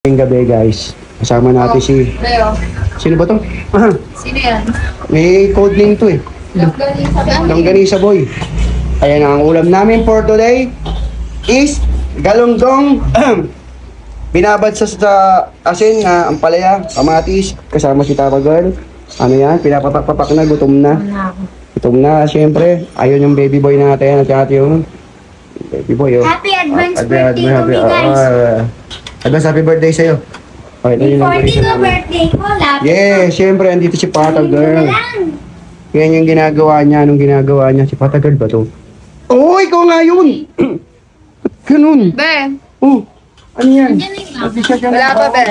Ngayong gabi guys, kasama natin si... Leo. Sino ba to? Aha, Sino yan? may code name to eh. Longganisa boy. Ayan ang ulam namin for today is galunggong binabad sa asin na ampalaya, kamatis, kasama si Tapa Girl. Ano yan, pinapapak-papak na, gutom na. Gutom na, syempre. Ayun yung baby boy natin at saka yung baby boy. Oh. Happy advance birthday to me, guys. Advance happy birthday sa'yo. Okay, ito yung Before din ang birthday ko, lapit yeah, syempre, andito si Pata Girl. Yan yung ginagawa niya, anong ginagawa niya. Si Pata Girl ba to? Oh, ikaw nga yun! Ganun. Be, Oh, ano yan? wala pa, be.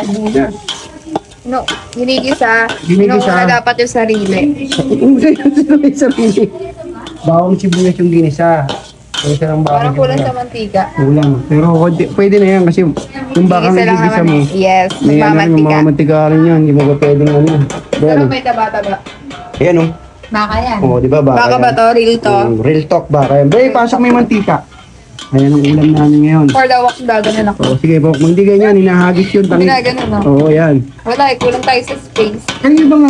No, ginigisa. Ginigisa. Inuuna dapat yung sarili. Hindi sarili. Bawang sibuyas yung ginisa. Ginisa ng bawang Parang kulang sa sibuyas. mantika. Kulang. Pero pwede na yan kasi yung bakang Ginigisa lang ginisa naman mo. eh. Yes, May ano, yung magmamantika. mga mantika rin yan. Hindi mo ba pwedeng ano yan. Pero Ano? may taba-taba. Ayan oh. Baka yan. Oo, di ba baka Baka ba yan? to? Real to? Real talk baka yan. Bre, pasok may mantika. Ayan ang ulam namin ngayon. For the wax da, ganun ako. Oo, sige po. Hindi ganyan. Hinahagis yun. Hindi na ganun, no? Oo, yan. Wala eh, kulang tayo sa space. Kanina bang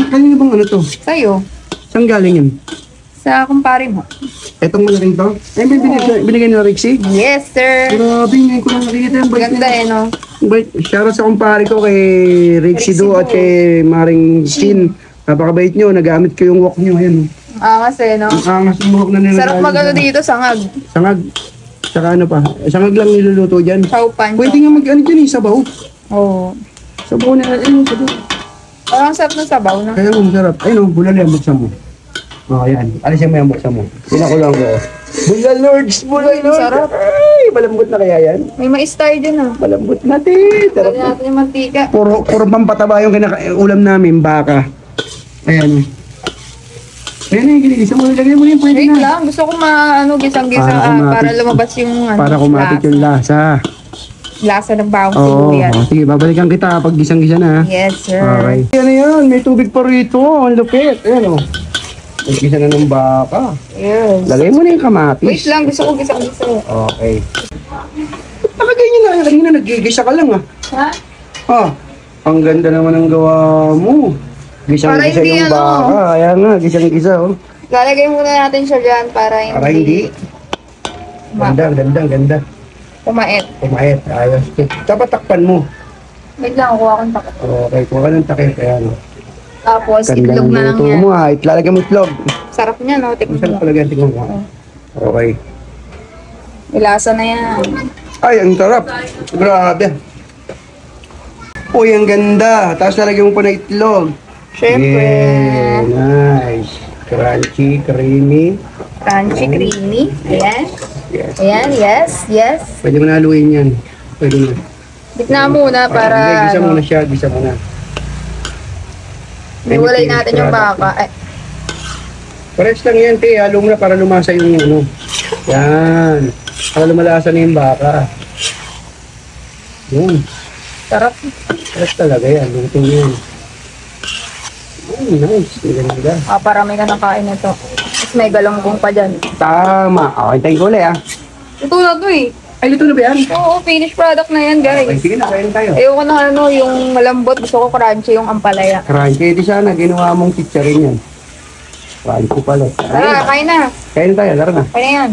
ano to? Sa'yo, Saan galing yun? sa kumpare mo. Etong malaking to? Eh, binigay ni Rixie? Yes, sir. Grabe, ngayon ko lang nakikita yung bait Ganda niya. eh, no? Bait. Shoutout sa kumpare ko kay Rixie Do at kay Maring Chin. Napakabait nyo. Nagamit ko yung walk nyo. Ayan. Angas eh, no? Ang angas yung walk na nila. Sarap magano dito, sangag. Sangag. Saka ano pa? Sangag lang niluluto dyan. Chow pan. Pwede nga mag-ano dyan eh, sabaw. Oo. Sabaw na, ayun, sabaw. Parang sarap ng sabaw, no? Kaya ang sarap. Ayun, bulal yan, buksan mo. O, yan. Alisin mo yan, buksan mo. Pinakulang ko. Bulal Lords, bulal Lords. Sarap. Ay, malambot na kaya yan. May mais tayo dyan, ah. Malambot natin. Sarap. Lagyan natin yung mantika. Puro pampataba yung ulam namin, baka. Ayan. Ayan na yung ginigisa mo. Lagyan mo yung pwede Wait na. lang, gusto ko gisang-gisa Para kumapit. para lumabas yung Para kumapit yung lasa. lasa ng bawang Oo. sibuyas. Sige, babalikan kita pag gisang-gisa na. Yes, sir. Okay. Ayan na yan. May tubig pa rito. Ang lupit. Ayan o. Nagisa na ng baka. Yes. Lagay mo na yung kamatis. Wait lang, gusto ko gisang-gisa. Okay. Nakagay nyo na. Kanina nagigisa ka lang ah. Ha? Ah, ang ganda naman ng gawa mo. Gisang-gisa Para hindi yung ano. baka. Ayan nga, gisang-gisa oh. Lalagay muna natin siya dyan para hindi, Para hindi. Ganda. kumait. Kumahit. Ayos. Dapat takpan mo. Wait lang, kuha akong takot. Okay, kuha ka ng takip. Ayan oh. Tapos, Ganda itlog ng na lang luto yan. mo ah. Lalagyan mo itlog. Sarap niya, no? Tikman Masarap mo. talaga yung tingnan ko. Okay. May lasa na yan. Ay, ang sarap. Grabe. Uy, ang ganda. Tapos lalagyan mo pa ng itlog. Siyempre. Yeah, nice. Crunchy, creamy. Crunchy, creamy. Ayan. Yes. Ayan, yes. Pwede mo na haluin yan. Pwede na. Gitna muna para, Hindi, gisa muna siya. Gisa muna. iwalay natin yung baka. Eh, Pares lang yan, te. Halo mo na para lumasa yung ano. Yan. Para lumalasa na yung baka. Yun. sarap. Pares talaga yan. Luto yan. Nice. Ang ganda. Parami ka ng kain nito. Tapos may galonggong pa dyan. Tama. Okay, tayo ko ulit ah. Ito na to eh. Ay, luto na ba yan? Oo, finished product na yan, Okay, guys. sige na. Kain tayo. Ayoko na ano, yung malambot. Gusto ko crunchy yung ampalaya. Crunchy. Di sana. Ginawa mong chicharin yan. Crunchy pala. Tara, kain na. Kain tayo. Tara na. Kain na yan.